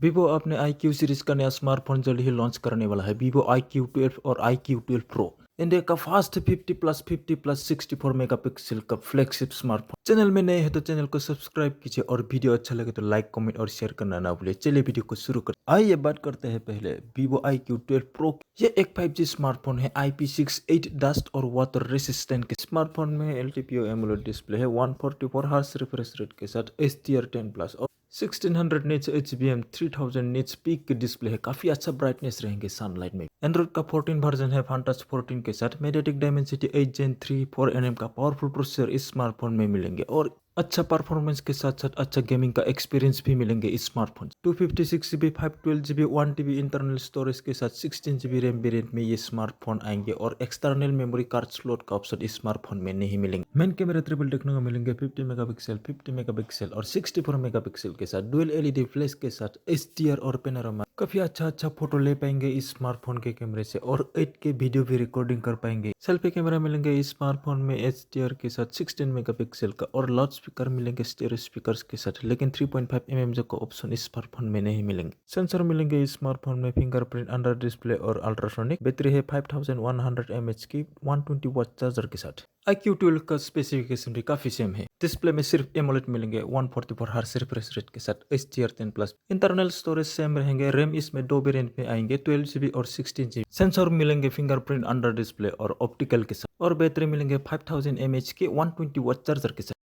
vivo अपने IQ series का नया स्मार्टफोन जल्द ही लॉन्च करने वाला है। vivo IQ12 और IQ12 Pro इंडिया का फास्ट 50+50+, 64 मेगापिक्सल का फ्लैगशिप स्मार्टफोन। चैनल में नए हैं तो चैनल को सब्सक्राइब कीजिए और वीडियो अच्छा लगे तो लाइक, कमेंट और शेयर करना ना भूलिए। चलिए वीडियो को शुरू कर आइए बात करते हैं पहले vivo IQ12 Pro। ये एक 5G स्मार्टफोन है। IP68 डस्ट और वाटर रेसिस्टेंट के स्मार्टफोन में LTPO एमोलेड डिस्प्ले है। 144 हर्ट्ज रिफ्रेश रेट के साथ HDR10+ और 1600 निट्स HBM 3000 निट्स पीक की डिस्प्ले है। काफी अच्छा ब्राइटनेस रहेंगे सनलाइट में। एंड्रॉइड का 14 वर्जन है फैंटस 14 के साथ। मीडियाटेक डायमेंसिटी 8 Gen 3 4nm का पावरफुल प्रोसेसर इस स्मार्टफोन में मिलेंगे और अच्छा परफॉर्मेंस के साथ साथ अच्छा गेमिंग का एक्सपीरियंस भी मिलेंगे इस smartphone. 256GB 512GB 1TB internal storage के साथ 16GB रैम वेरिएंट में ये स्मार्टफोन आएंगे और एक्सटर्नल मेमोरी कार्ड स्लॉट का ऑप्शन इस स्मार्टफोन में नहीं मिलेंगे। मेन कैमरा ट्रिपल देखने को मिलेंगे 50 मेगापिक्सल और 64 मेगापिक्सल के साथ। डुअल LED फ्लैश के साथ HDR और पैनोरामा काफी अच्छा फोटो ले पाएंगे इस स्मार्टफोन के कैमरे से और 8K वीडियो भी रिकॉर्डिंग कर पाएंगे। सेल्फी कैमरा मिलेंगे इस स्मार्टफोन में HDR के साथ 16 मेगापिक्सल का और लाउड स्पीकर मिलेंगे स्टेरियो स्पीकर्स के साथ, लेकिन 3.5mm जो का ऑप्शन इस स्मार्टफोन में नहीं मिलेंगे। सेंसर मिलेंगे इस स्मार्टफोन में फिंगरप्रिंट, अंडर डिस्प्ले और अल्ट्रासोनिक। बैटरी है 5100 mAh की 120 वाट चार्जर के साथ। IQ12 का स्पेसिफिकेशन भी काफी सेम है। डिस्प्ले में सिर्फ एमोलेड मिलेंगे 144 हर्ट्ज रिफ्रेश रेट के साथ HDR10+। इंटरनल स्टोरेज सेम रहेंगे। रैम इसमें दो वेरिएंट में आएंगे 12GB और 16GB। सेंसर मिलेंगे फिंगरप्रिंट, अंडर डिस्प्ले और ऑप्टिकल के साथ और बैटरी मिलेंगे 5000 mAh के 120 वाट चार्जर के साथ।